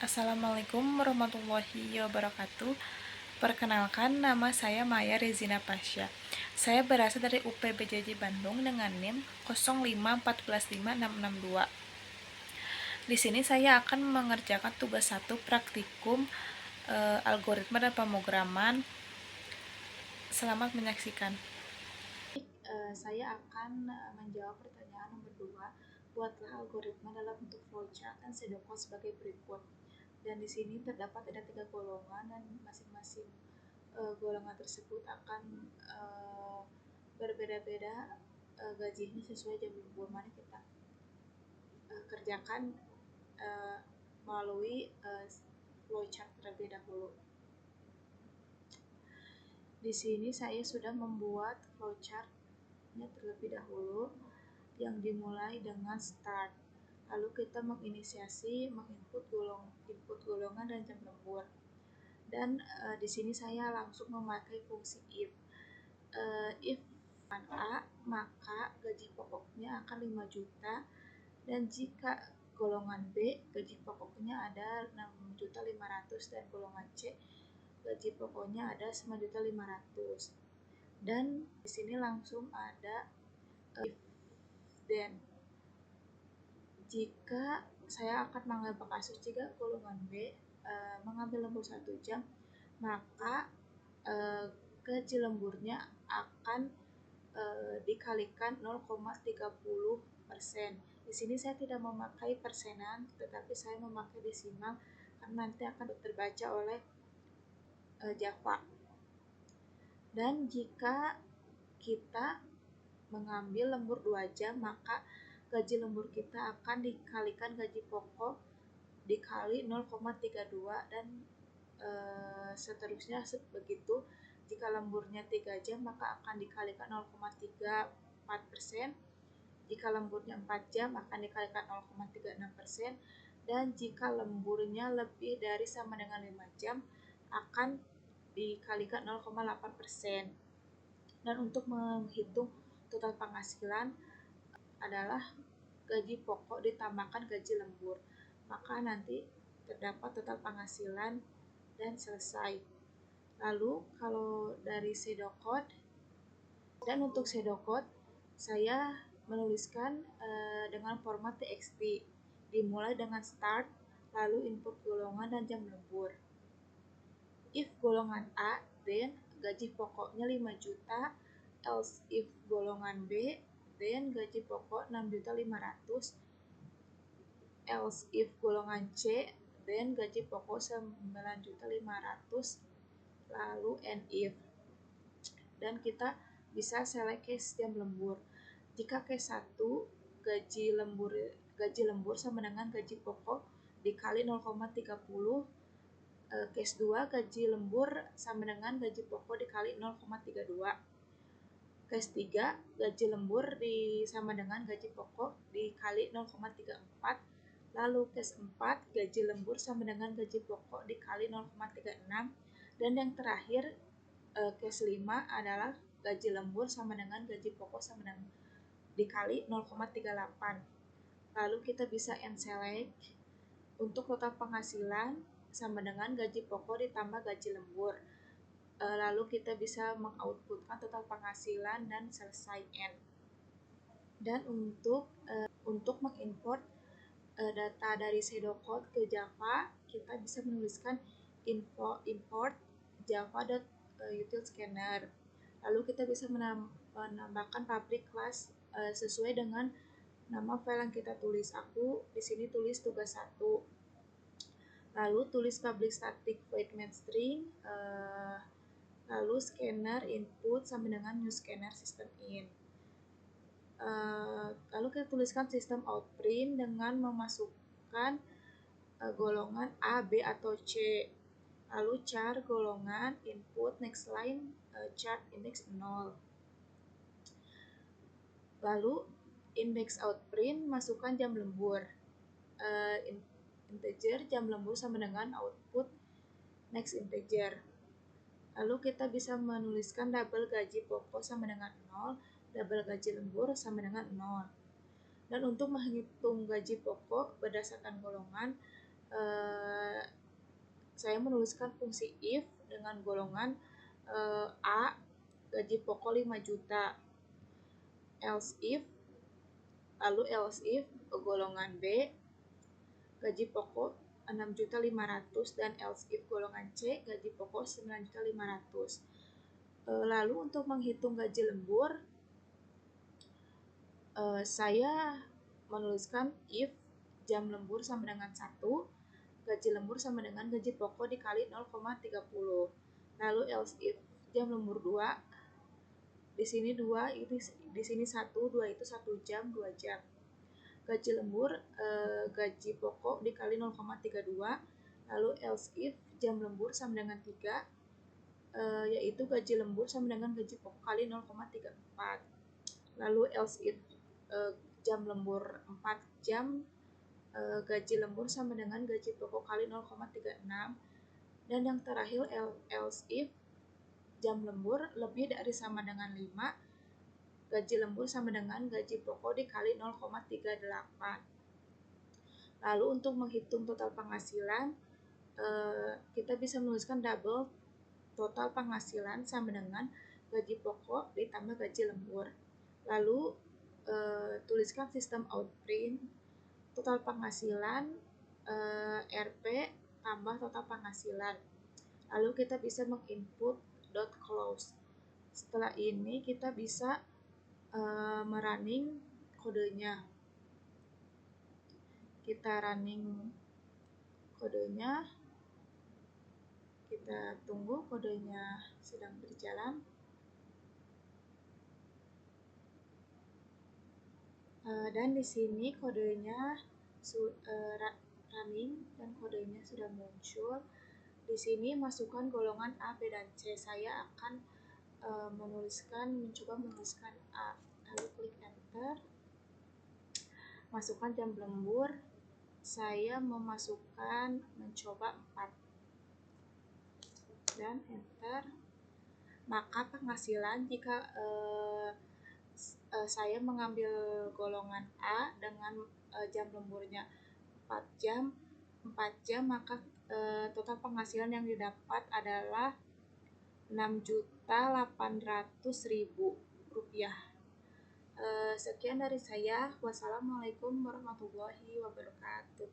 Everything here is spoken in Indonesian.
Assalamualaikum warahmatullahi wabarakatuh. Perkenalkan, nama saya Maya Rezina Pasya. Saya berasal dari UPBJJ Bandung dengan NIM 051456662. Di sini saya akan mengerjakan tugas 1 praktikum algoritma dan pemrograman. Selamat menyaksikan. Saya akan menjawab pertanyaan nomor 2. Buatlah algoritma dalam bentuk flowchart dan pseudocode sebagai berikut. Dan di sini terdapat ada 3 golongan dan masing-masing golongan tersebut akan berbeda-beda gajinya sesuai jam lembur. Mari kita kerjakan melalui flowchart terlebih dahulu. Di sini saya sudah membuat flowchart-nya terlebih dahulu yang dimulai dengan start. Lalu kita menginput golongan dan jam lembur. Dan di sini saya langsung memakai fungsi if. If A, maka gaji pokoknya akan 5 juta, dan jika golongan B gaji pokoknya ada 6.500.000 dan golongan C gaji pokoknya ada 9.500.000. Dan di sini langsung ada if then. Jika saya akan mengambil kasus jika golongan B mengambil lembur 1 jam, maka gaji lemburnya akan dikalikan 0,30%. Di sini saya tidak memakai persenan, tetapi saya memakai desimal karena nanti akan terbaca oleh Java. Dan jika kita mengambil lembur 2 jam, maka gaji lembur kita akan dikalikan gaji pokok dikali 0,32 dan seterusnya begitu. Jika lemburnya 3 jam, maka akan dikalikan 0,34%. Jika lemburnya 4 jam, akan dikalikan 0,36%. Dan jika lemburnya lebih dari sama dengan 5 jam, akan dikalikan 0,8%. Dan untuk menghitung total penghasilan adalah gaji pokok ditambahkan gaji lembur. Maka nanti terdapat total penghasilan dan selesai. Lalu kalau dari pseudocode, dan untuk pseudocode saya menuliskan dengan format txt, dimulai dengan start, lalu input golongan dan jam lembur. If golongan A, then gaji pokoknya 5 juta, else if golongan B, then gaji pokok 6.500.000, else if golongan C, then gaji pokok 9.500.000, lalu and if. Dan kita bisa select case jam lembur. Jika case 1 gaji lembur sama dengan gaji pokok dikali 0,30, case 2 gaji lembur sama dengan gaji pokok dikali 0,32. Case 3 gaji lembur sama dengan gaji pokok dikali 0,34. Lalu case 4 gaji lembur sama dengan gaji pokok dikali 0,36. Dan yang terakhir case 5 adalah gaji lembur sama dengan gaji pokok sama dengan dikali 0,38. Lalu kita bisa end select. Untuk total penghasilan sama dengan gaji pokok ditambah gaji lembur. Lalu kita bisa mengoutputkan total penghasilan dan selesai end. Dan untuk mengimport data dari pseudocode ke Java, kita bisa menuliskan import java.utilscanner. Lalu kita bisa menambahkan public class sesuai dengan nama file yang kita tulis. Aku di sini tulis tugas 1. Lalu tulis public static void main string, lalu scanner input sama dengan new scanner system in. Lalu kita tuliskan sistem out print dengan memasukkan golongan A, B, atau C. Lalu char golongan input next line chart index 0. Lalu index out print masukkan jam lembur. Integer jam lembur sama dengan output next integer. Lalu kita bisa menuliskan double gaji pokok sama dengan 0, double gaji lembur sama dengan 0. Dan untuk menghitung gaji pokok berdasarkan golongan, saya menuliskan fungsi if dengan golongan A, gaji pokok 5 juta, else if, golongan B, gaji pokok 6.500.000 dan else if golongan C, gaji pokok 9.500.000. Lalu untuk menghitung gaji lembur, saya menuliskan if jam lembur sama dengan 1, gaji lembur sama dengan gaji pokok dikali 0,30. Lalu else if jam lembur 2, di sini 2, di sini 1, 2 itu 1 jam, 2 jam. Gaji lembur, gaji pokok dikali 0,32. Lalu else if jam lembur sama dengan 3, yaitu gaji lembur sama dengan gaji pokok kali 0,34. Lalu else if jam lembur 4 jam, gaji lembur sama dengan gaji pokok kali 0,36. Dan yang terakhir else if jam lembur lebih dari sama dengan 5, gaji lembur sama dengan gaji pokok dikali 0,38. Lalu untuk menghitung total penghasilan, kita bisa menuliskan double total penghasilan sama dengan gaji pokok ditambah gaji lembur. Lalu tuliskan sistem outprint total penghasilan RP tambah total penghasilan. Lalu kita bisa menginput dot close. Setelah ini kita bisa merunning kodenya. Kita running kodenya, kita tunggu kodenya sedang berjalan. Dan di sini kodenya running dan kodenya sudah muncul. Di sini masukkan golongan A, B, dan C. Saya akan mencoba menuliskan A. Lalu klik enter. Masukkan jam lembur. Saya mencoba 4 dan enter. Maka penghasilan jika saya mengambil golongan A dengan jam lemburnya 4 jam, maka total penghasilan yang didapat adalah Rp6.800.000. Sekian dari saya. Wassalamualaikum warahmatullahi wabarakatuh.